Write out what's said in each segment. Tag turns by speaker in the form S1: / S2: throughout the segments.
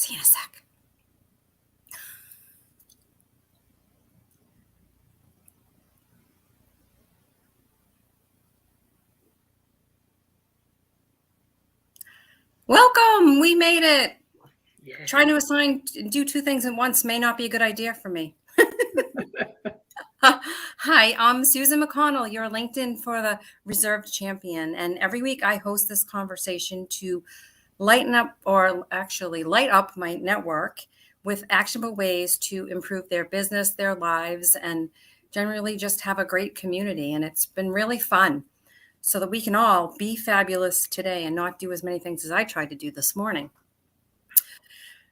S1: See you in a sec. Welcome. We made it. Yeah. Trying to do two things at once may not be a good idea for me. Hi, I'm Susan McConnell, your LinkedIn for the Reserved Champion. And every week I host this conversation to lighten up, or actually light up, my network with actionable ways to improve their business, their lives, and generally just have a great community. And it's been really fun so that we can all be fabulous today and not do as many things as I tried to do this morning.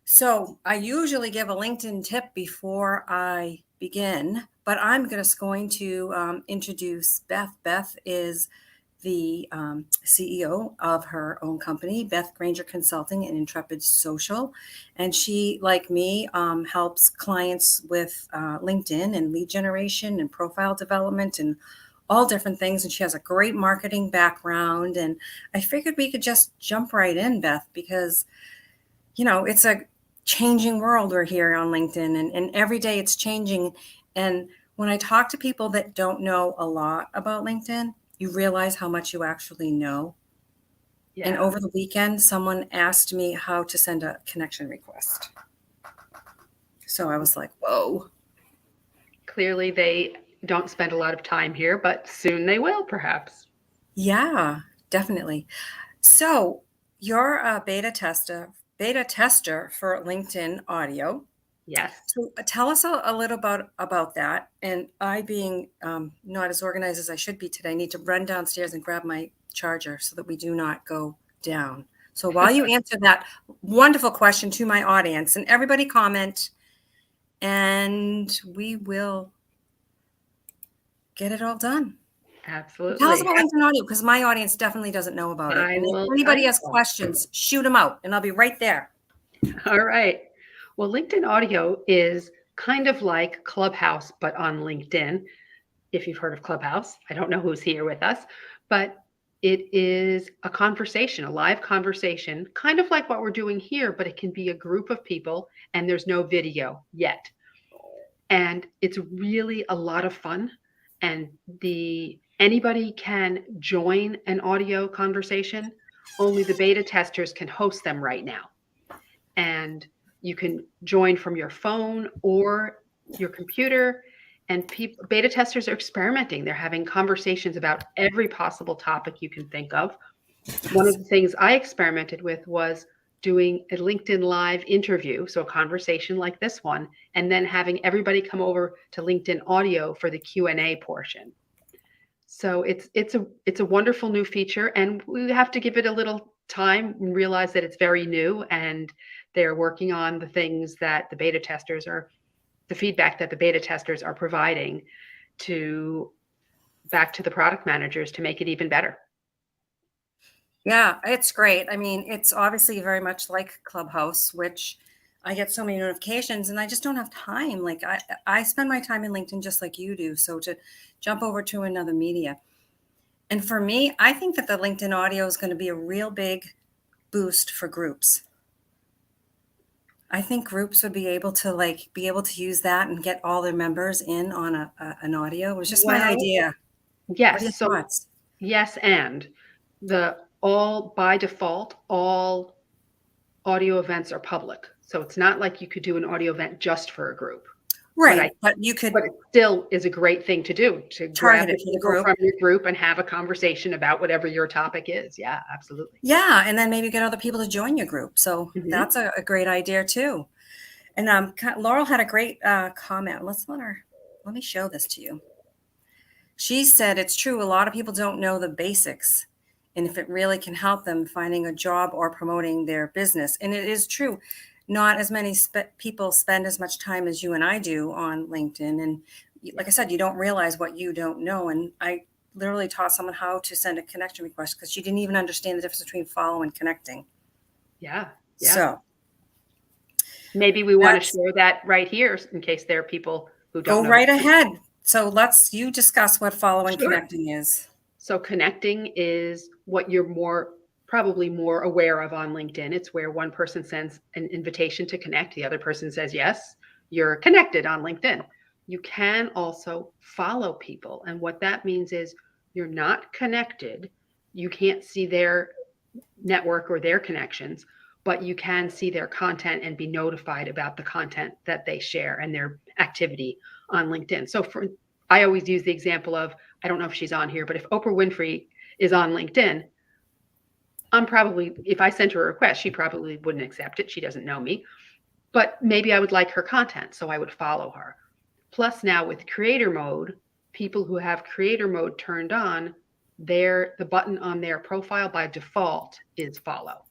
S1: So I usually give a LinkedIn tip before I begin, but I'm just going to introduce Beth. Beth is the CEO of her own company, Beth Granger Consulting and Intrepid Social. And she, like me, helps clients with LinkedIn and lead generation and profile development and all different things. And she has a great marketing background. And I figured we could just jump right in, Beth, because, you know, it's a changing world we're here on LinkedIn, and every day it's changing. And when I talk to people that don't know a lot about LinkedIn, you realize how much you actually know. Yeah. And over the weekend, someone asked me how to send a connection request. So I was like, whoa.
S2: Clearly they don't spend a lot of time here, but soon they will, perhaps.
S1: Yeah, definitely. So you're a beta tester for LinkedIn audio.
S2: Yes.
S1: So tell us a little about that. And I, being not as organized as I should be today, need to run downstairs and grab my charger so that we do not go down. So while you answer that wonderful question to my audience, and everybody comment, and we will get it all done.
S2: Absolutely.
S1: Tell us about LinkedIn audio, because my audience definitely doesn't know about it. And if anybody has questions, shoot them out and I'll be right there.
S2: All right. Well, LinkedIn audio is kind of like Clubhouse, but on LinkedIn. If you've heard of Clubhouse, I don't know who's here with us, but it is a conversation, a live conversation, kind of like what we're doing here, but it can be a group of people and there's no video yet. And it's really a lot of fun. And anybody can join an audio conversation. Only the beta testers can host them right now. And you can join from your phone or your computer. And beta testers are experimenting. They're having conversations about every possible topic you can think of. One of the things I experimented with was doing a LinkedIn Live interview, so a conversation like this one, and then having everybody come over to LinkedIn Audio for the Q&A portion. So it's a wonderful new feature, and we have to give it a little time and realize that it's very new, and they're working on the things that the beta testers the feedback that the beta testers are providing back to the product managers to make it even better.
S1: Yeah, it's great. I mean, it's obviously very much like Clubhouse, which I get so many notifications and I just don't have time. Like I spend my time in LinkedIn just like you do. So to jump over to another media. And for me, I think that the LinkedIn audio is going to be a real big boost for groups. I think groups would be able to use that and get all their members in on an audio. It was just my idea.
S2: Yes.
S1: What are your thoughts?
S2: Yes, and by default, all audio events are public. So it's not like you could do an audio event just for a group.
S1: Right.
S2: But it still is a great thing to do, to grab people from your group and have a conversation about whatever your topic is. Yeah, absolutely.
S1: Yeah. And then maybe get other people to join your group. So that's a great idea too. And Laurel had a great comment. Let me show this to you. She said, it's true. A lot of people don't know the basics and if it really can help them finding a job or promoting their business. And it is true. Not as many people spend as much time as you and I do on LinkedIn. And like I said, you don't realize what you don't know. And I literally taught someone how to send a connection request because she didn't even understand the difference between follow and connecting.
S2: Yeah.
S1: So
S2: maybe we want to share that right here in case there are people who don't know.
S1: Go right ahead. So you discuss what follow and connecting is.
S2: So connecting is what you're more probably more aware of on LinkedIn. It's where one person sends an invitation to connect, the other person says, yes, you're connected on LinkedIn. You can also follow people. And what that means is you're not connected. You can't see their network or their connections, but you can see their content and be notified about the content that they share and their activity on LinkedIn. So I always use the example of, I don't know if she's on here, but if Oprah Winfrey is on LinkedIn, I'm probably, if I sent her a request, she probably wouldn't accept it. She doesn't know me, but maybe I would like her content, so I would follow her. Plus now with creator mode, people who have creator mode turned on, the button on their profile by default is follow.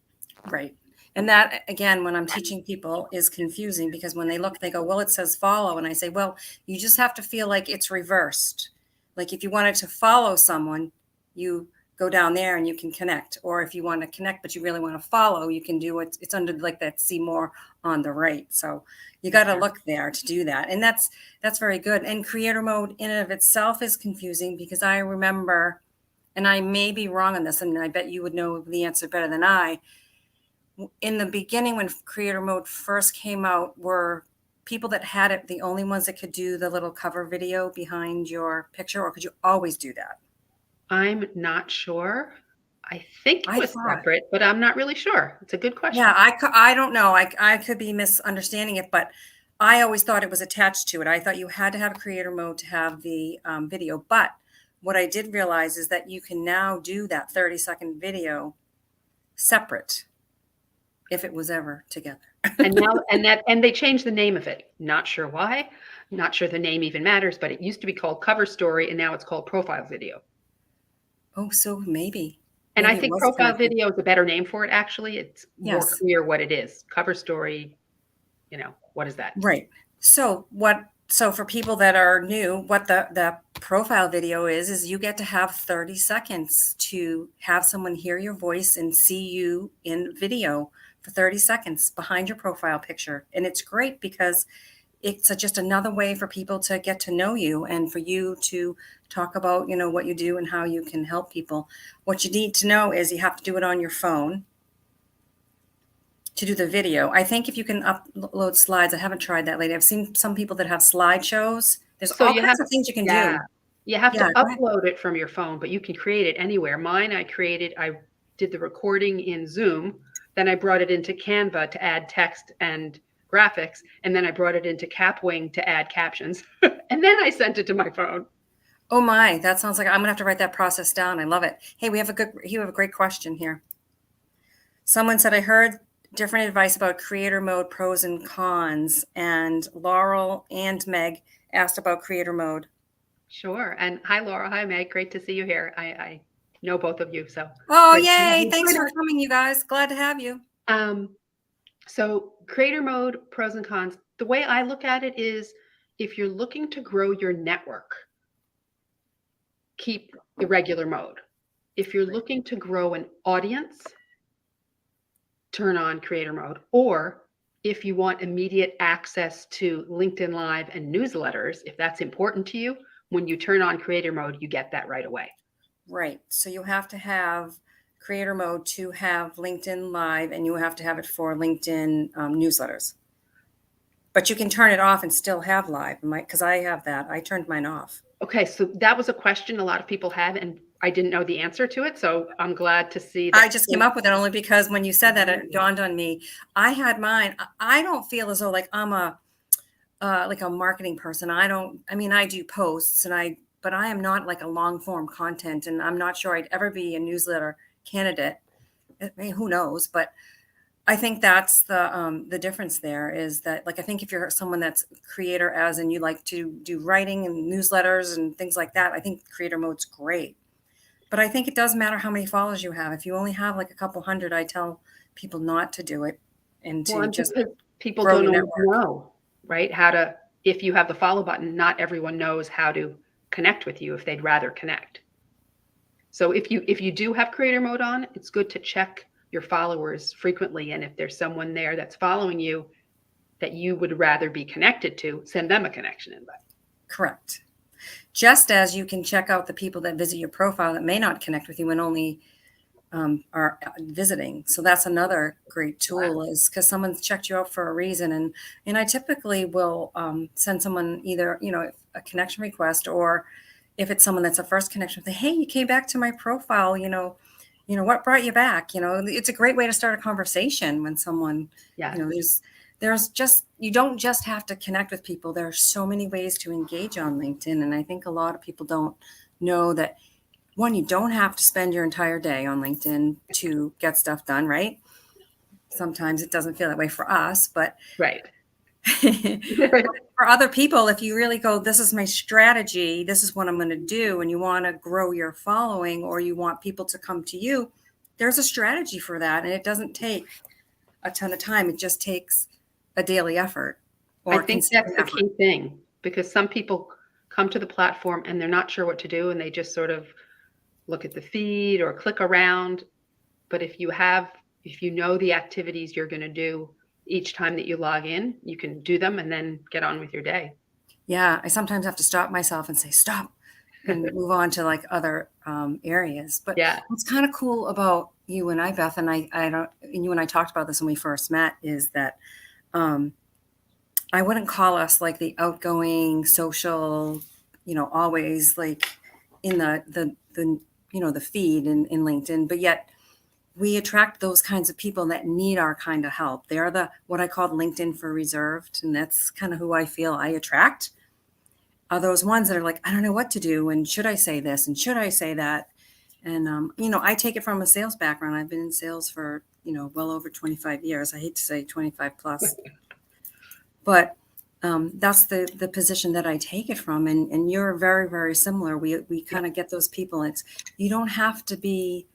S1: Right. And that, again, when I'm teaching people is confusing because when they look, they go, well, it says follow. And I say, well, you just have to feel like it's reversed. Like if you wanted to follow someone, you go down there and you can connect. Or if you want to connect, but you really want to follow, you can do it. It's under like that see more on the right. So you got to look there to do that. And that's very good. And creator mode in and of itself is confusing because I remember, and I may be wrong on this, and I bet you would know the answer better than I. In the beginning, when creator mode first came out, were people that had it the only ones that could do the little cover video behind your picture, or could you always do that?
S2: I'm not sure. I think it was separate, but I'm not really sure. It's a good question.
S1: Yeah, I don't know. I could be misunderstanding it, but I always thought it was attached to it. I thought you had to have creator mode to have the video. But what I did realize is that you can now do that 30-second video separate if it was ever together.
S2: And now, and they changed the name of it. Not sure why. Not sure the name even matters, but it used to be called cover story, and now it's called profile video.
S1: Oh, so maybe.
S2: And I think profile video is a better name for it, actually. It's more clear what it is. Cover story, what is that?
S1: Right. So for people that are new, what the profile video is you get to have 30 seconds to have someone hear your voice and see you in video for 30 seconds behind your profile picture. And it's great because it's just another way for people to get to know you and for you to talk about, what you do and how you can help people. What you need to know is you have to do it on your phone to do the video. I think if you can upload slides, I haven't tried that lately. I've seen some people that have slideshows. There's all kinds of things you can do.
S2: You have to upload it from your phone, but you can create it anywhere. Mine, I did the recording in Zoom. Then I brought it into Canva to add text and graphics. And then I brought it into Capwing to add captions. And then I sent it to my phone.
S1: Oh my, that sounds like I'm gonna have to write that process down. I love it. Hey, you have a great question here. Someone said, I heard different advice about creator mode pros and cons, and Laurel and Meg asked about creator mode.
S2: Sure. And hi, Laura. Hi, Meg. Great to see you here. I know both of you. So.
S1: Oh, yay. Thanks for coming, you guys. Glad to have you.
S2: So creator mode, pros and cons. The way I look at it is if you're looking to grow your network, keep the regular mode. If you're looking to grow an audience, turn on creator mode. Or if you want immediate access to LinkedIn Live and newsletters, if that's important to you, when you turn on creator mode, you get that right away.
S1: Right. So you have to have creator mode to have LinkedIn Live, and you have to have it for LinkedIn newsletters. But you can turn it off and still have live, because I have that. I turned mine off.
S2: Okay. So that was a question a lot of people had, and I didn't know the answer to it. So I'm glad to see that.
S1: I just came up with it only because when you said that, it dawned on me. I had mine. I don't feel as though like I'm a marketing person. I do posts but I am not like a long form content, and I'm not sure I'd ever be a newsletter candidate. I mean, who knows? But I think that's the difference there is that, like, I think if you're someone that's creator as and you like to do writing and newsletters and things like that, I think creator mode's great. But I think it does matter how many followers you have. If you only have like a couple hundred, I tell people not to do it and to just
S2: people don't know, right? If you have the follow button, not everyone knows how to connect with you if they'd rather connect. So if you do have creator mode on, it's good to check your followers frequently. And if there's someone there that's following you that you would rather be connected to, send them a connection invite.
S1: Correct. Just as you can check out the people that visit your profile that may not connect with you and only are visiting. So that's another great tool, is because someone's checked you out for a reason. And I typically will send someone either, a connection request, or if it's someone that's a first connection, say, hey, you came back to my profile, what brought you back? It's a great way to start a conversation when someone,
S2: Yes.
S1: there's just, you don't just have to connect with people. There are so many ways to engage on LinkedIn. And I think a lot of people don't know that, one, you don't have to spend your entire day on LinkedIn to get stuff done, right? Sometimes it doesn't feel that way for us, but
S2: Right.
S1: for other people, if you really go, this is my strategy, this is what I'm going to do, and you want to grow your following, or you want people to come to you, there's a strategy for that. And it doesn't take a ton of time. It just takes a daily effort.
S2: I think that's the key thing, because some people come to the platform and they're not sure what to do, and they just sort of look at the feed or click around. But if you know the activities you're going to do each time that you log in, you can do them and then get on with your day.
S1: Yeah, I sometimes have to stop myself and say, stop, and move on to like other areas. But
S2: yeah,
S1: what's kind of cool about you and I, Beth, and and you and I talked about this when we first met, is that I wouldn't call us like the outgoing social, always like in the feed in LinkedIn, but yet we attract those kinds of people that need our kind of help. They're what I call LinkedIn for reserved. And that's kind of who I feel I attract, are those ones that are like, I don't know what to do. And should I say this? And should I say that? And, I take it from a sales background. I've been in sales for, well over 25 years. I hate to say 25 plus, but that's the position that I take it from. And you're very, very similar. We kind of get those people. You don't have to be,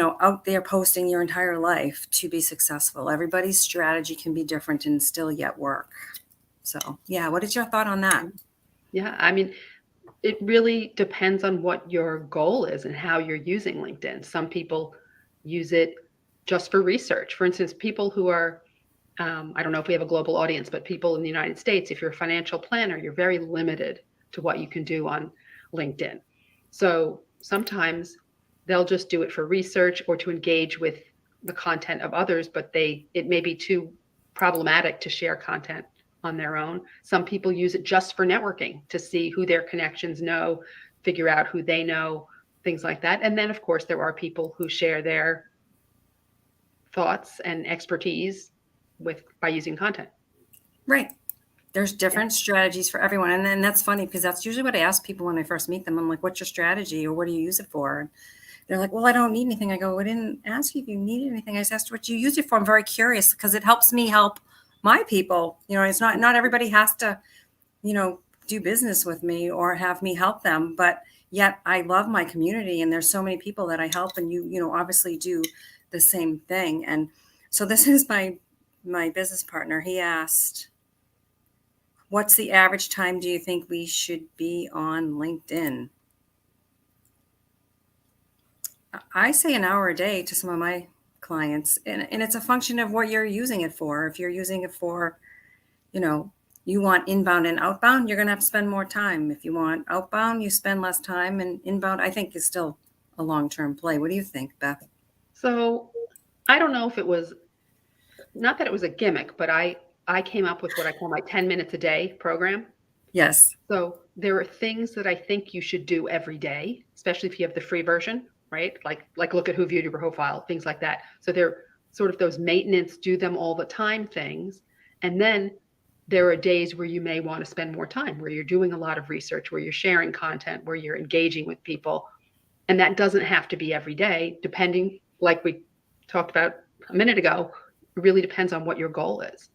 S1: out there posting your entire life to be successful. Everybody's strategy can be different and still yet work. So, yeah. What is your thought on that?
S2: Yeah. I mean, it really depends on what your goal is and how you're using LinkedIn. Some people use it just for research. For instance, people who are, I don't know if we have a global audience, but people in the United States, if you're a financial planner, you're very limited to what you can do on LinkedIn. So sometimes they'll just do it for research or to engage with the content of others, but it may be too problematic to share content on their own. Some people use it just for networking, to see who their connections know, figure out who they know, things like that. And then, of course, there are people who share their thoughts and expertise by using content.
S1: Right. There's different strategies for everyone. And then that's funny, because that's usually what I ask people when I first meet them. I'm like, what's your strategy, or what do you use it for? And they're like, well, I don't need anything. I go, I didn't ask you if you needed anything. I just asked what you use it for. I'm very curious, because it helps me help my people. It's not everybody has to, do business with me or have me help them, but yet I love my community, and there's so many people that I help, and you obviously do the same thing. And so this is my business partner. He asked, what's the average time do you think we should be on LinkedIn? I say an hour a day to some of my clients, and it's a function of what you're using it for. If you're using it for, you want inbound and outbound, you're going to have to spend more time. If you want outbound, you spend less time, and inbound, I think, is still a long-term play. What do you think, Beth?
S2: So I don't know if it was, not that it was a gimmick, but I came up with what I call my 10 minutes a day program.
S1: Yes.
S2: So there are things that I think you should do every day, especially if you have the free version, right? Like look at who viewed your profile, things like that. So they're sort of those maintenance, do them all the time things. And then there are days where you may want to spend more time, where you're doing a lot of research, where you're sharing content, where you're engaging with people. And that doesn't have to be every day, depending, like we talked about a minute ago, it really depends on what your goal is.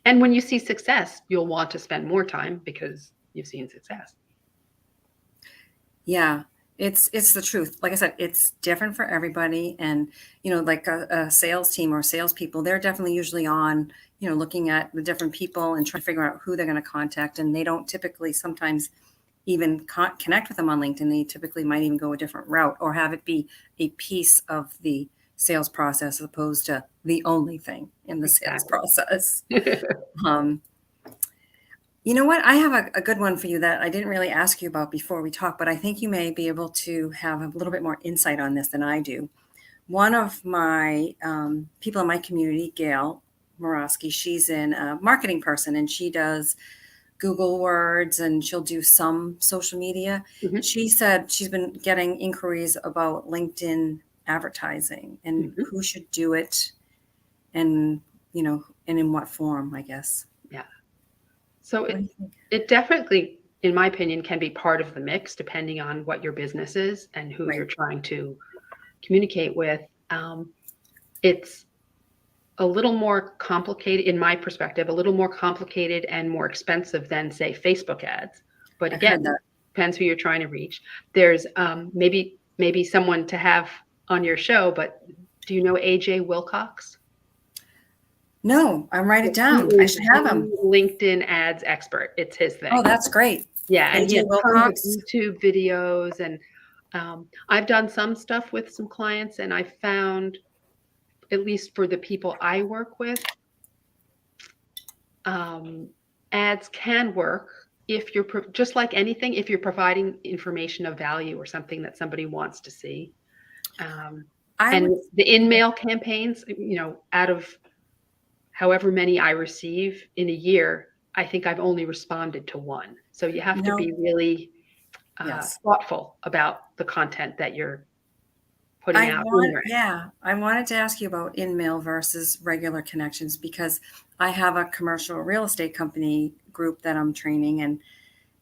S2: And when you see success, you'll want to spend more time because you've seen success.
S1: Yeah, it's the truth. Like I said, it's different for everybody. And, like a sales team or salespeople, they're definitely usually on, looking at the different people and trying to figure out who they're going to contact. And they don't typically sometimes even connect with them on LinkedIn. They typically might even go a different route, or have it be a piece of the sales process as opposed to the only thing in the sales process. You know what? I have a good one for you that I didn't really ask you about before we talk, but I think you may be able to have a little bit more insight on this than I do. One of my people in my community, Gail Morosky, she's in a marketing person and she does Google Words and she'll do some social media.
S2: Mhm,
S1: She said she's been getting inquiries about LinkedIn advertising and
S2: mhm.
S1: who should do it and, and in what form, I guess.
S2: Yeah. So
S1: What do
S2: it
S1: you think?
S2: it definitely, in my opinion, can be part of the mix depending on what your business is and who you're
S1: Right.
S2: trying to communicate with. It's a little more complicated, in my perspective, a little more complicated and more expensive than, say, Facebook ads. But
S1: I've heard
S2: again,
S1: that.
S2: depends who you're trying to reach. There's maybe someone to have on your show, but do you know AJ Wilcox?
S1: No, I'm write it
S2: He
S1: down. I
S2: is
S1: should have
S2: the
S1: him.
S2: LinkedIn ads expert. It's his
S1: Oh,
S2: thing.
S1: that's great.
S2: Yeah, and he
S1: AJ
S2: has tons of
S1: Wilcox.
S2: YouTube videos, and I've done some stuff with some clients, and I found, at least for the people I work with, um, ads can work if you're just like anything, if you're providing information of value or something that somebody wants to see. Um,
S1: I
S2: and
S1: would,
S2: the in-mail campaigns, out of however many I receive in a year, I think I've only responded to one. So you have to
S1: no,
S2: be really
S1: yes.
S2: thoughtful about the content that you're putting out in your ad.
S1: Yeah, I wanted to ask you about in-mail versus regular connections because I have a commercial real estate company group that I'm training and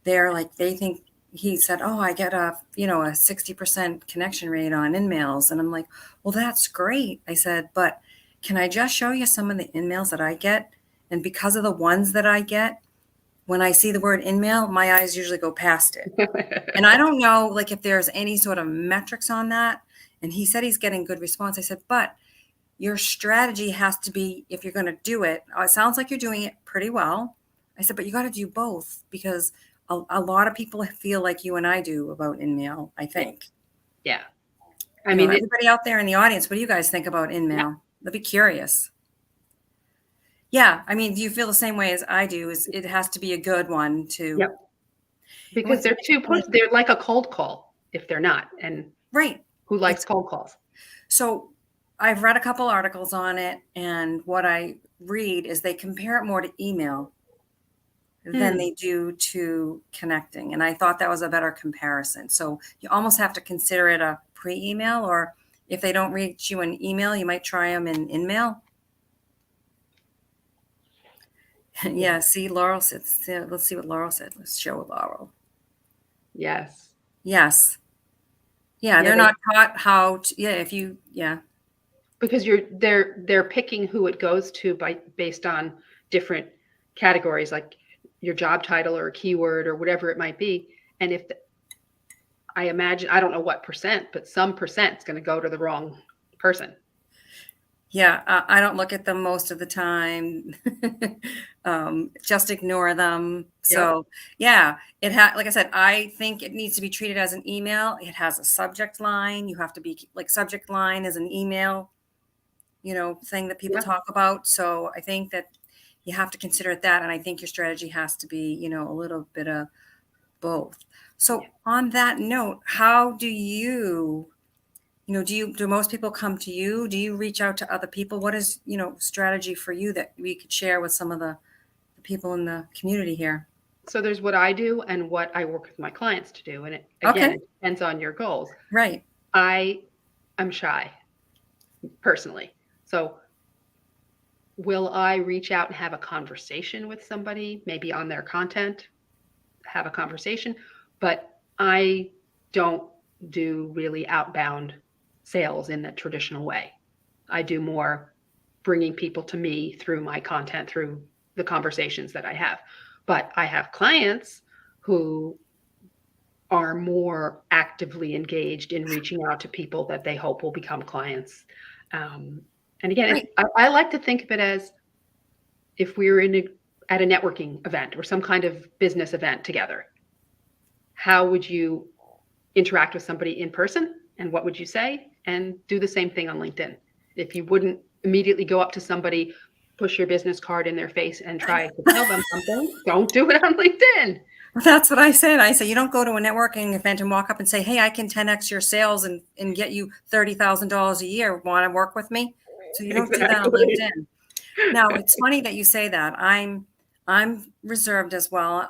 S1: they're like, they think he said, oh, I get a 60% connection rate on in-mails. And I'm like, well, that's great. I said, but can I just show you some of the in-mails that I get? And because of the ones that I get, when I see the word in-mail, my eyes usually go past it. And I don't know, like, if there's any sort of metrics on that. And he said he's getting good response. I said, but your strategy has to be, if you're going to do it, it sounds like you're doing it pretty well. I said, but you got to do both because a lot of people feel like you and I do about in-mail, I
S2: Yeah.
S1: think.
S2: Yeah. I mean,
S1: Everybody out there in the audience, what do you guys think about
S2: yeah,
S1: in-mail? I'd be curious. Yeah. I mean, do you feel the same way as I do? Is it has to be a good one to,
S2: yep.
S1: and
S2: Because
S1: what's
S2: they're like a cold call if they're not. And
S1: right.
S2: who likes
S1: It's
S2: cold calls?
S1: so I've read a couple articles on it, and what I read is they compare it more to email than
S2: Hmm.
S1: they do to connecting. And I thought that was a better comparison. So you almost have to consider it a pre-email, or if they don't reach you in email, you might try them in mail.
S2: Yeah.
S1: Yeah, see, Laurel said, let's see what Laurel said. Let's show Laurel.
S2: Yes.
S1: Yes. Yeah,
S2: Yeah.
S1: they're not taught how to, yeah, yeah.
S2: Because they're picking who it goes to based on different categories, like your job title or a keyword or whatever it might be. And if I imagine, I don't know what percent, but some percent is going to go to the wrong person.
S1: Yeah, I don't look at them most of the time. Just ignore them.
S2: Yep.
S1: So yeah, like I said, I think it needs to be treated as an email. It has a subject line. You have to be like subject line is an email, thing that people
S2: Yeah.
S1: talk about. So I think that you have to consider it that. And I think your strategy has to be, a little bit of both.
S2: Yeah.
S1: So on that note, how do you do most people come to you? Do you reach out to other people? What is, strategy for you that we could share with some of the people in the community here?
S2: So there's what I do and what I work with my clients to do. And
S1: Okay.
S2: it depends on your goals.
S1: Right.
S2: I am shy personally. So will I reach out and have a conversation with somebody, maybe on their content, have a conversation? But I don't do really outbound sales in the traditional way. I do more bringing people to me through my content, through the conversations that I have. But I have clients who are more actively engaged in reaching out to people that they hope will become clients. And again,
S1: Right.
S2: I like to think of it as if we were at a networking event or some kind of business event together. How would you interact with somebody in person, and what would you say? And do the same thing on LinkedIn. If you wouldn't immediately go up to somebody push your business card in their face and try to sell them something, don't do it on LinkedIn.
S1: That's what I said. I said, you don't go to a networking event and walk up and say, hey, I can 10x your sales and get you $30,000 a year. Want to work with me? So you don't do that on
S2: Exactly.
S1: LinkedIn. Now, it's funny that you say that. I'm reserved as well.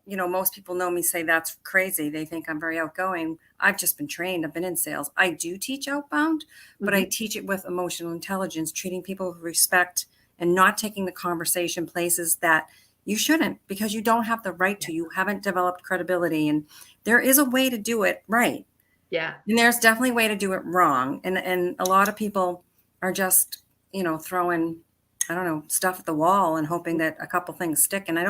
S1: Most people know me say that's crazy. They think I'm very outgoing. I've just been trained. I've been in sales. I do teach outbound, but I
S2: Mhm.
S1: teach it with emotional intelligence, treating people with respect and not taking the conversation places that you shouldn't because you don't have the right to. You haven't developed credibility. And there is a way to do it right.
S2: Yeah.
S1: And there's definitely a way to do it wrong. And a lot of people are just, throwing, I don't know, stuff at the wall and hoping that a couple things stick. And I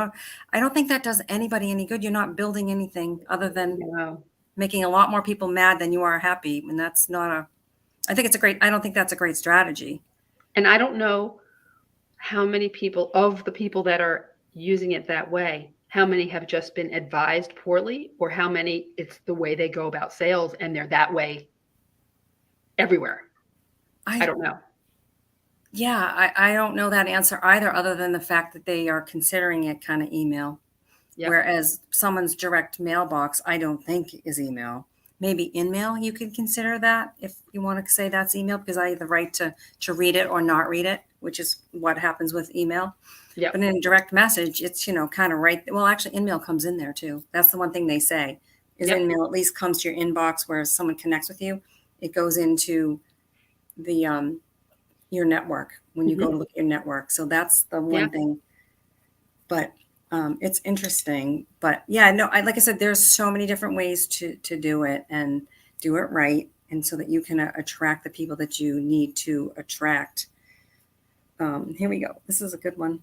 S1: don't think that does anybody any good. You're not building anything other than
S2: No.
S1: making a lot more people mad than you are happy. And that's not I don't think that's a great strategy.
S2: And I don't know how many people of the people that are using it that way, how many have just been advised poorly, or how many it's the way they go about sales and they're that way everywhere. I
S1: I,
S2: don't know.
S1: yeah, I don't know that answer either, other than the fact that they are considering it kind of email.
S2: Yep.
S1: Whereas someone's direct mailbox, I don't think is email. Maybe in mail, you could consider that if you want to say that's email, because I have the right to read it or not read it, which is what happens with email. But
S2: Yep.
S1: in a direct message, it's, kind of right. Well, actually, in mail comes in there too. That's the one thing they say is in
S2: Yep.
S1: mail at least comes to your inbox, where someone connects with you, it goes into the your network when you go
S2: Hmm.
S1: to look at your network. So that's the
S2: Yeah.
S1: one thing. But it's interesting. But yeah, no, like I said, there's so many different ways to do it and do it right, and so that you can attract the people that you need to attract. Here we go. This is a good one.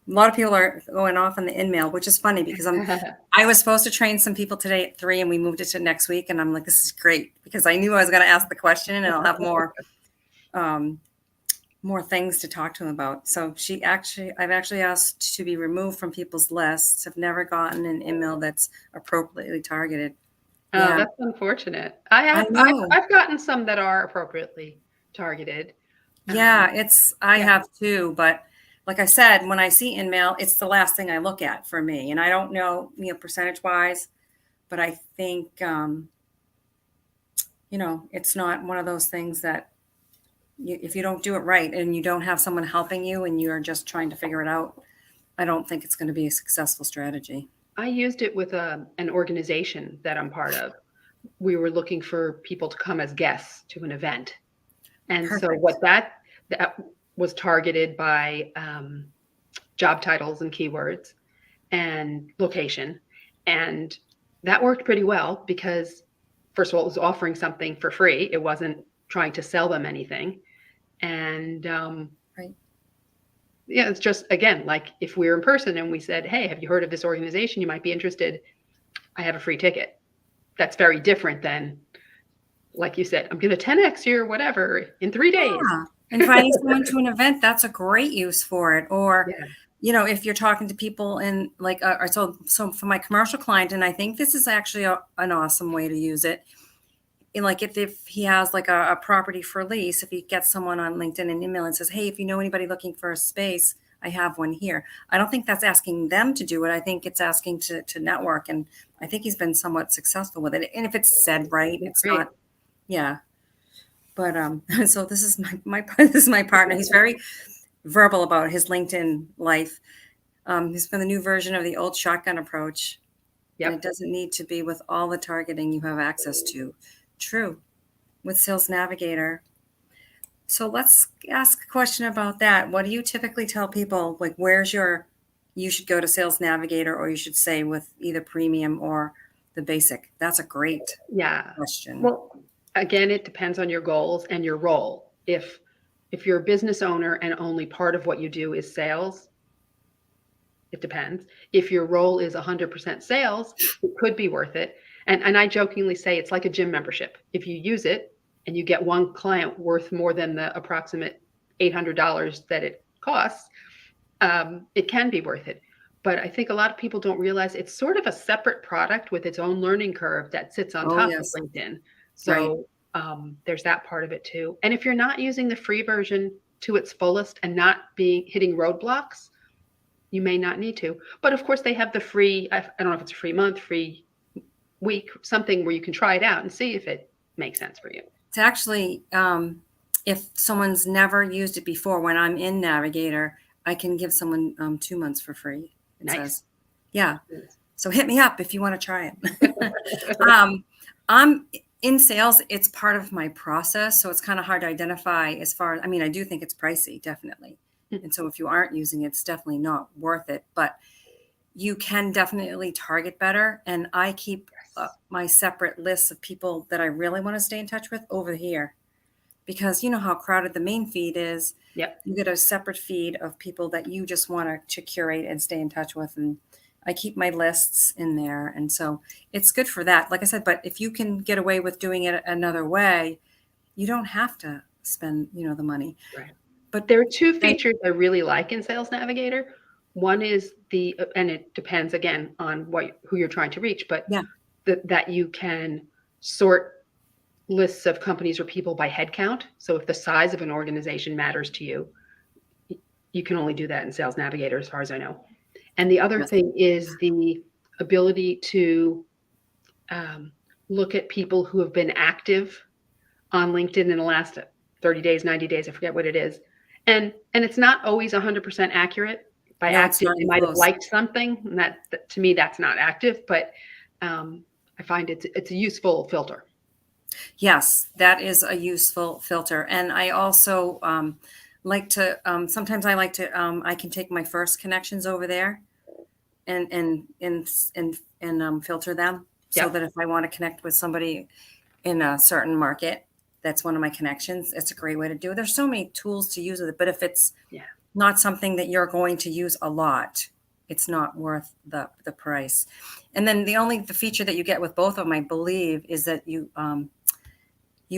S1: A lot of people are going off on the in-mail, which is funny because I was supposed to train some people today at 3 and we moved it to next week. And I'm like, this is great because I knew I was going to ask the question and I'll have um, more things to talk to them about. So I've actually asked to be removed from people's lists. I've never gotten an email that's appropriately targeted.
S2: Oh,
S1: Yeah,
S2: that's unfortunate. I
S1: I
S2: have I've,
S1: know.
S2: I've gotten some that are appropriately targeted. Um,
S1: I
S2: yeah,
S1: have too, but like I said, when I see in-mail, it's the last thing I look at for me. And I don't know, percentage wise, but I think, it's not one of those things that if you don't do it right and you don't have someone helping you and you're just trying to figure it out, I don't think it's going to be a successful strategy.
S2: I used it with an organization that I'm part of. We were looking for people to come as guests to an event, and so
S1: Perfect.
S2: what that was targeted by job titles and keywords and location, and that worked pretty well because first of all, it was offering something for free. It wasn't trying to sell them anything, and
S1: Right.
S2: yeah, it's just again like if we were in person and we said, "Hey, have you heard of this organization? You might be interested. I have a free ticket." That's very different than, like you said, I'm going to 10x you or whatever in 3 days.
S1: Yeah. Inviting someone to an event, that's a great use for it. Or,
S2: Yeah.
S1: if you're talking to people in like, or so for my commercial client, and I think this is actually an awesome way to use it. In like if he has like a property for lease, if he gets someone on LinkedIn and email and says, hey, if you know anybody looking for a space, I have one here. I don't think that's asking them to do it. I think it's asking to network. And I think he's been somewhat successful with it. And if it's said right,
S2: Yeah,
S1: it's
S2: great.
S1: not, yeah. But so this is my this is my partner. He's very verbal about his LinkedIn life. He's been the new version of the old shotgun approach, and it
S2: Yep.
S1: doesn't need to be with all the targeting you have access to. True, with Sales Navigator. So let's ask a question about that. What do you typically tell people? Like, you should go to Sales Navigator, or you should say with either premium or the basic. That's a great
S2: Yeah.
S1: question.
S2: Well, again, it depends on your goals and your role. If you're a business owner and only part of what you do is sales, it depends. If your role is 100% sales, it could be worth it. And I jokingly say it's like a gym membership. If you use it and you get one client worth more than the approximate $800 that it costs, it can be worth it. But I think a lot of people don't realize it's sort of a separate product with its own learning curve that sits on
S1: Oh
S2: top of
S1: yes,
S2: LinkedIn.
S1: right.
S2: So there's that part of it too. And if you're not using the free version to its fullest and not being hitting roadblocks, you may not need to. But of course, they have the free, I don't know if it's a free month, free week, something where you can try it out and see if it makes sense for you.
S1: It's actually, if someone's never used it before, when I'm in Navigator, I can give someone 2 months for free. It
S2: Nice.
S1: says, yeah.
S2: Nice.
S1: So hit me up if you want to try it. I'm in sales. It's part of my process. So it's kind of hard to identify as far as, I mean, I do think it's pricey, definitely. And so if you aren't using it, it's definitely not worth it. But you can definitely target better. And I keep my separate lists of people that I really want to stay in touch with over here. Because you know how crowded the main feed is.
S2: Yep.
S1: You get a separate feed of people that you just want to curate and stay in touch with. And I keep my lists in there. And so it's good for that. Like I said, but if you can get away with doing it another way, you don't have to spend, the money.
S2: Right. But there are two features I really like in Sales Navigator. One is and it depends again on who you're trying to reach, but
S1: yeah,
S2: that you can sort lists of companies or people by headcount. So if the size of an organization matters to you, you can only do that in Sales Navigator, as far as I know. And the other thing is the ability to look at people who have been active on LinkedIn in the last 30 days, 90 days, I forget what it is. And it's not always 100% accurate. By active, they might have liked something, and that to me, that's not active, but I find it's a useful filter.
S1: Yes, that is a useful filter. And I also like to, sometimes I like to, I can take my first connections over there and filter them so that if I want to connect with somebody in a certain market, that's one of my connections. It's a great way to do it. There's so many tools to use with it, but if it's not something that you're going to use a lot, it's not worth the price. And then the feature that you get with both of them, I believe, is that you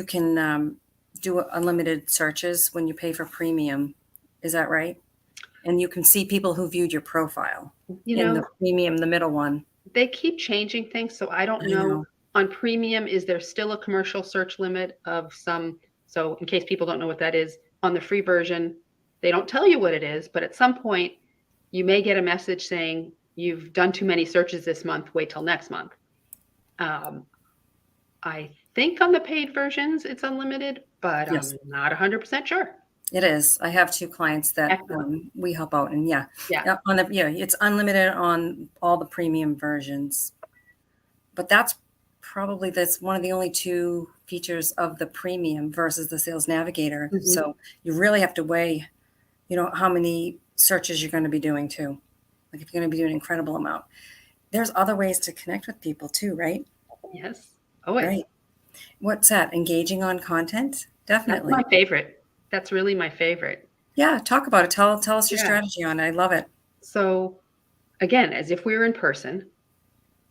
S1: can do unlimited searches when you pay for premium. Is that right? And you can see people who viewed your profile in the premium, the middle one.
S2: They keep changing things, so I don't know. On premium, is there still a commercial search limit of some? So in case people don't know what that is, on the free version, they don't tell you what it is, but at some point you may get a message saying you've done too many searches this month, wait till next month. I think on the paid versions it's unlimited, but I'm not 100% sure.
S1: It is. I have 2 clients that we help out, and it's unlimited on all the premium versions. But that's one of the only 2 features of the premium versus the Sales Navigator. Mm-hmm. So you really have to weigh, how many searches you're going to be doing too. Like if you're going to be doing an incredible amount. There's other ways to connect with people too, right?
S2: Yes. Always.
S1: Right. What's that? Engaging on content? Definitely.
S2: That's my favorite. That's really my favorite.
S1: Yeah. Talk about it. Tell us your strategy on it. I love it.
S2: So again, as if we were in person,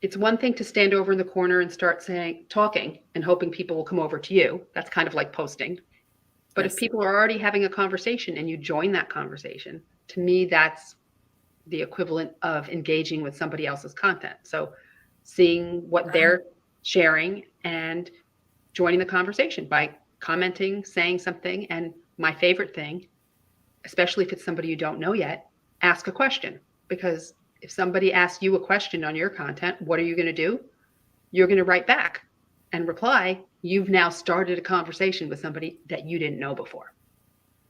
S2: it's one thing to stand over in the corner and start talking and hoping people will come over to you. That's kind of like posting. But if people are already having a conversation and you join that conversation, to me, that's the equivalent of engaging with somebody else's content. So seeing what they're sharing and joining the conversation by commenting, saying something. And my favorite thing, especially if it's somebody you don't know yet, ask a question. Because if somebody asks you a question on your content, what are you going to do? You're going to write back and reply. You've now started a conversation with somebody that you didn't know before.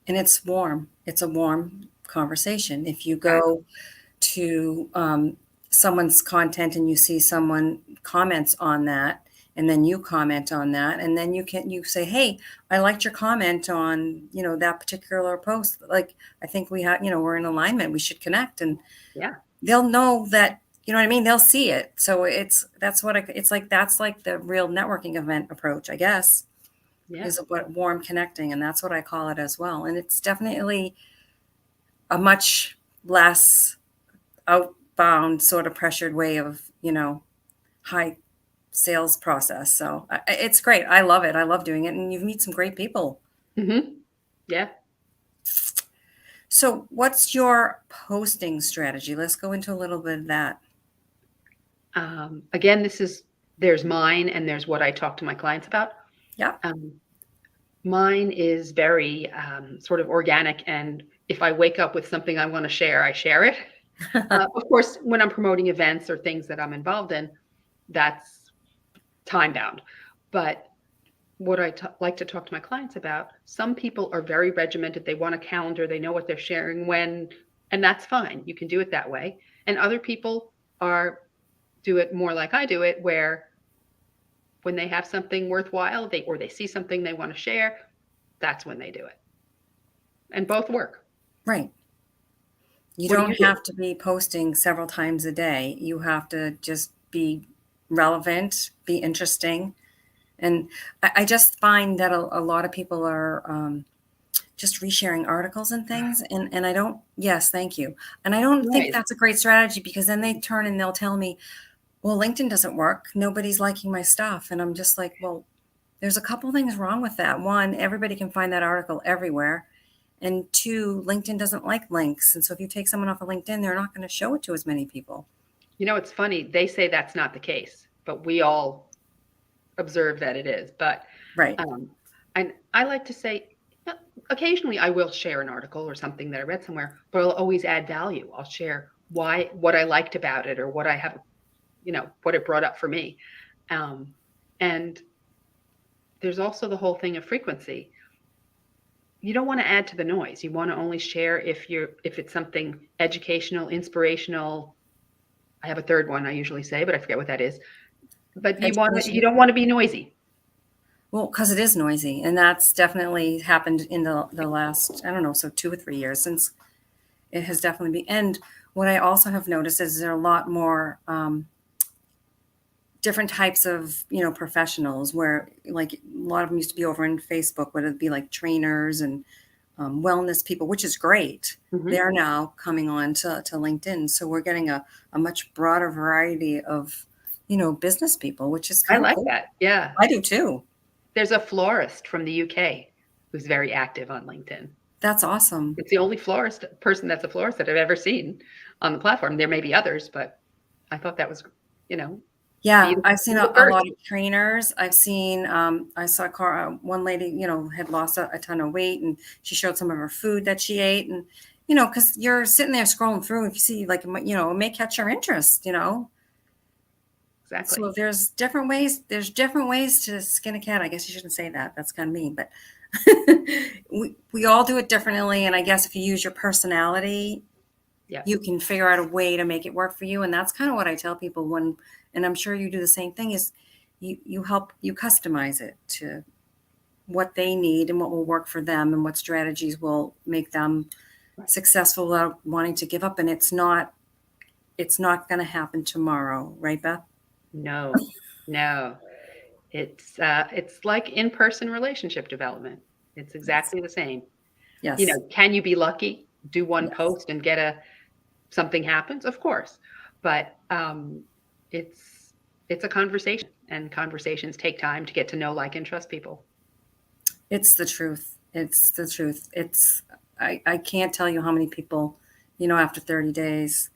S1: And it's warm. It's a warm conversation. If you go to someone's content and you see someone comments on that, and then you comment on that, and then you say, hey, I liked your comment on, that particular post. Like, I think we have, we're in alignment. We should connect. And they'll know that, you know what I mean? They'll see it. So that's like the real networking event approach, I guess, is what warm connecting. And that's what I call it as well. And it's definitely a much less outbound sort of pressured way of, high sales process. So it's great. I love it. I love doing it. And you meet some great people.
S2: Mm-hmm. Yeah.
S1: So what's your posting strategy? Let's go into a little bit of that.
S2: Again, there's mine and there's what I talk to my clients about.
S1: Yeah.
S2: Mine is very sort of organic, and if I wake up with something I want to share, I share it. Of course, when I'm promoting events or things that I'm involved in, that's time bound. But what I like to talk to my clients about, some people are very regimented. They want a calendar. They know what they're sharing when, and that's fine. You can do it that way. And other people are do it more like I do it, where when they have something worthwhile, they see something they want to share, that's when they do it. And both work.
S1: Right. You
S2: What do
S1: don't
S2: you do?
S1: have to be posting several times a day. You have to just be relevant, be interesting. And I just find that a lot of people are just resharing articles and things. And I don't, yes, thank you. And I don't think
S2: Right.
S1: that's a great strategy, because then they turn and they'll tell me, well, LinkedIn doesn't work. Nobody's liking my stuff. And I'm just like, well, there's a couple things wrong with that. One, everybody can find that article everywhere. And two, LinkedIn doesn't like links. And so if you take someone off of LinkedIn, they're not going to show it to as many people.
S2: You know, it's funny. They say that's not the case, but we all observe that it is. But
S1: Right.
S2: um, and I like to say, occasionally I will share an article or something that I read somewhere, but I'll always add value. I'll share what I liked about it, or what I have, what it brought up for me. Um, and there's also the whole thing of frequency. You don't want to add to the noise. You want to only share if it's something educational, inspirational. I have a third one I usually say, but I forget what that is. But you
S1: Education.
S2: don't want to be noisy.
S1: Well, because it is noisy. And that's definitely happened in the last, I don't know, so 2 or 3 years since it has definitely been. And what I also have noticed is there are a lot more different types of, professionals, where like a lot of them used to be over in Facebook, whether it be like trainers and wellness people, which is great.
S2: Mm-hmm.
S1: They're now coming on to LinkedIn. So we're getting a much broader variety of, business people, which is
S2: I
S1: kind of
S2: like
S1: cool.
S2: that. Yeah.
S1: I do too.
S2: There's a florist from the UK who's very active on LinkedIn.
S1: That's awesome.
S2: It's the only person that's a florist that I've ever seen on the platform. There may be others, but I thought that was, you know,
S1: Yeah,
S2: be
S1: I've seen
S2: the
S1: a
S2: first.
S1: lot of trainers. I've seen, I saw one lady, had lost a ton of weight, and she showed some of her food that she ate. And, because you're sitting there scrolling through, if you see like, it may catch your interest.
S2: Exactly.
S1: So there's different ways to skin a cat. I guess you shouldn't say that. That's kind of mean, but we all do it differently. And I guess if you use your personality,
S2: Yeah.
S1: you can figure out a way to make it work for you. And that's kind of what I tell people and I'm sure you do the same thing, is you help, you customize it to what they need and what will work for them and what strategies will make them
S2: Right.
S1: successful without wanting to give up. And it's not going to happen tomorrow. Right, Beth?
S2: No, no. It's like in-person relationship development. It's
S1: Yes.
S2: exactly the same.
S1: Yes.
S2: Can you be lucky? Do one
S1: Yes.
S2: post and get something happens? Of course. But it's it's a conversation, and conversations take time to get to know, like, and trust people.
S1: It's the truth. It's the truth. I can't tell you how many people, after 30 days,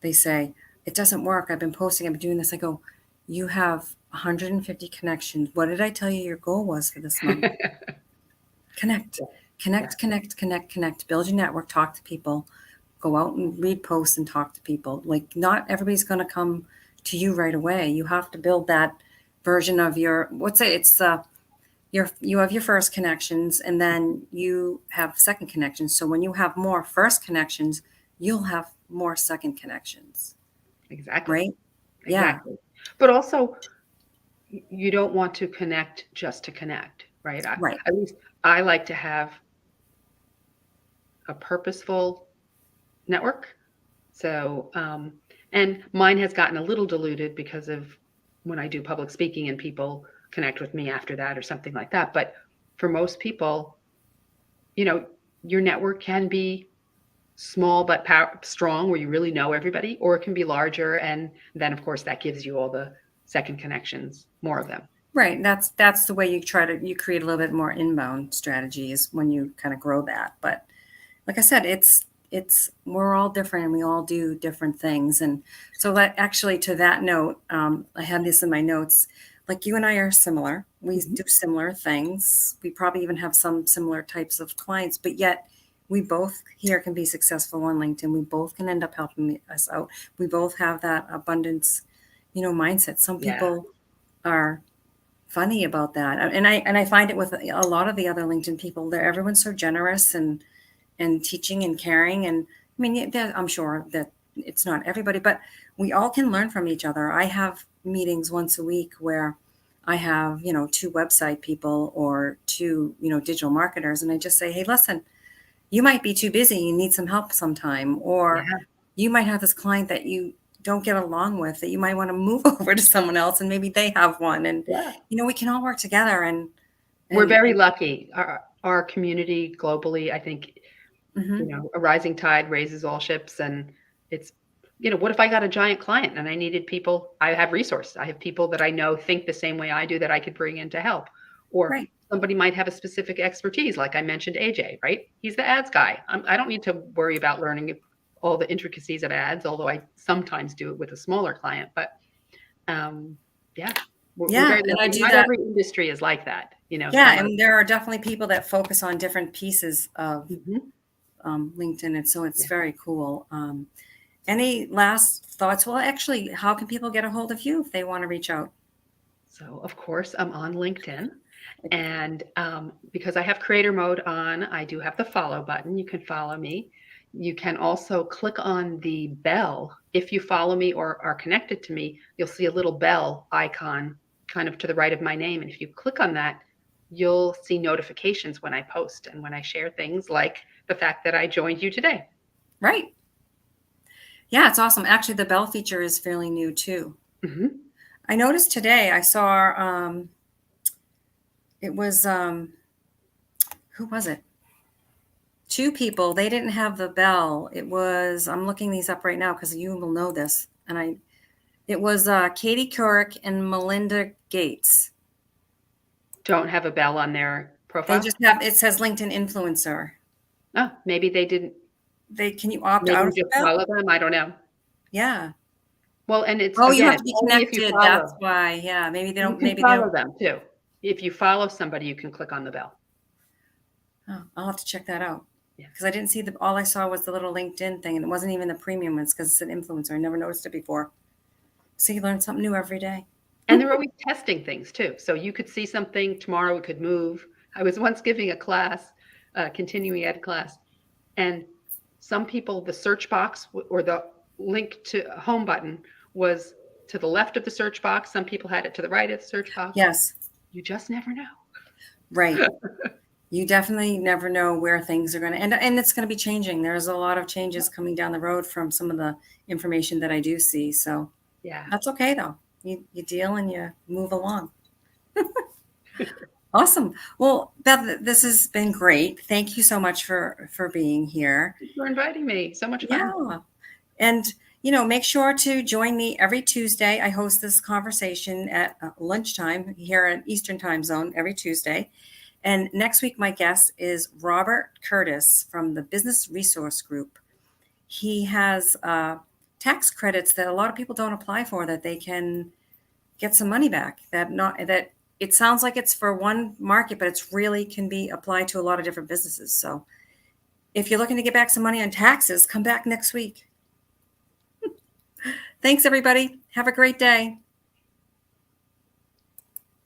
S1: they say, it doesn't work. I've been posting, I've been doing this. I go, you have 150 connections. What did I tell you your goal was for this month? Connect,
S2: Yeah.
S1: connect, connect, connect, connect, build your network, talk to people, go out and read posts and talk to people. Like, not everybody's going to come to you right away. You have to build that version of you have your first connections, and then you have second connections. So when you have more first connections, you'll have more second connections,
S2: Exactly.
S1: right? Yeah,
S2: Exactly. But also, you don't want to connect just to connect, right?
S1: right.
S2: At least I like to have a purposeful network. So, and mine has gotten a little diluted because of when I do public speaking and people connect with me after that or something like that. But for most people, you know, your network can be small but strong, where you really know everybody, or it can be larger. And then, of course, that gives you all the second connections, more of them.
S1: Right. That's the way you create a little bit more inbound strategies when you kind of grow that. But like I said, we're all different and we all do different things. And so that actually, to that note, I had this in my notes. like you and I are similar. We
S2: Mhm.
S1: do similar things. We probably even have some similar types of clients, but yet we both here can be successful on LinkedIn. We both can end up helping us out. We both have that abundance, mindset. Some
S2: Yeah.
S1: people are funny about that. And I find it with a lot of the other LinkedIn people. Everyone's so generous and teaching and caring. And I mean, I'm sure that it's not everybody, but we all can learn from each other. I have meetings once a week where I have, two website people or two, digital marketers. And I just say, hey, listen, you might be too busy. You need some help sometime. Or
S2: Yeah.
S1: you might have this client that you don't get along with that you might want to move over to someone else and maybe they have one. And,
S2: Yeah.
S1: we can all work together
S2: We're
S1: and
S2: very lucky. Our community globally, I think,
S1: mhm,
S2: a rising tide raises all ships. And it's, what if I got a giant client and I needed people? I have resources. I have people that I know think the same way I do that I could bring in to help. Or
S1: right.
S2: somebody might have a specific expertise, like I mentioned, AJ, right? He's the ads guy. I don't need to worry about learning all the intricacies of ads, although I sometimes do it with a smaller client. But um, yeah, we're
S1: Yeah.
S2: very
S1: And I
S2: lucky.
S1: do
S2: Not
S1: that.
S2: every industry is like that,
S1: Yeah.
S2: not.
S1: And there are definitely people that focus on different pieces of
S2: Mhm.
S1: LinkedIn. And so it's
S2: Yeah.
S1: very cool. Any last thoughts? Well, actually, how can people get a hold of you if they want to reach out?
S2: So, of course, I'm on LinkedIn. And because I have creator mode on, I do have the follow button. You can follow me. You can also click on the bell. If you follow me or are connected to me, you'll see a little bell icon kind of to the right of my name. And if you click on that, you'll see notifications when I post and when I share things like the fact that I joined you today.
S1: Right. Yeah, it's awesome. Actually, the bell feature is fairly new too.
S2: Hmm.
S1: I noticed today I saw it was who was it? Two people. They didn't have the bell. It was I'm looking these up right now because you will know this. It was Katie Couric and Melinda Gates.
S2: Don't have a bell on their
S1: They
S2: profile.
S1: just have it says LinkedIn influencer.
S2: Oh, maybe they didn't.
S1: Can you opt
S2: Maybe
S1: out
S2: you
S1: of the
S2: just
S1: bell?
S2: follow them. I don't know.
S1: Yeah.
S2: Well, and it's
S1: Oh, you
S2: again,
S1: have to
S2: it's
S1: be
S2: only if you
S1: connected. That's
S2: follow.
S1: why. Yeah. Maybe they
S2: You
S1: don't.
S2: can
S1: Maybe they
S2: follow
S1: don't.
S2: them too. If you follow somebody, you can click on the bell.
S1: Oh, I'll have to check that out
S2: Yeah.
S1: because I didn't see all I saw was the little LinkedIn thing, and it wasn't even the premium ones because it's an influencer. I never noticed it before. So you learn something new every day.
S2: And they're always testing things too. So you could see something tomorrow, it could move. I was once giving a class, continuing ed class, and some people, the search box or the link to home button was to the left of the search box. Some people had it to the right of the search box.
S1: Yes.
S2: You just never know.
S1: Right. You definitely never know where things are going to end, and it's going to be changing. There's a lot of changes coming down the road from some of the information that I do see. So
S2: Yeah.
S1: that's okay though. You deal and you move along. Awesome. Well, Beth, this has been great. Thank you so much for being here.
S2: Thanks for inviting me. So much fun.
S1: Yeah. And, make sure to join me every Tuesday. I host this conversation at lunchtime here in Eastern Time Zone every Tuesday. And next week, my guest is Robert Curtis from the Business Resource Group. He has tax credits that a lot of people don't apply for that they can get some money back. That it sounds like it's for one market, but it's really can be applied to a lot of different businesses. So if you're looking to get back some money on taxes, come back next week. Thanks, everybody. Have a great day.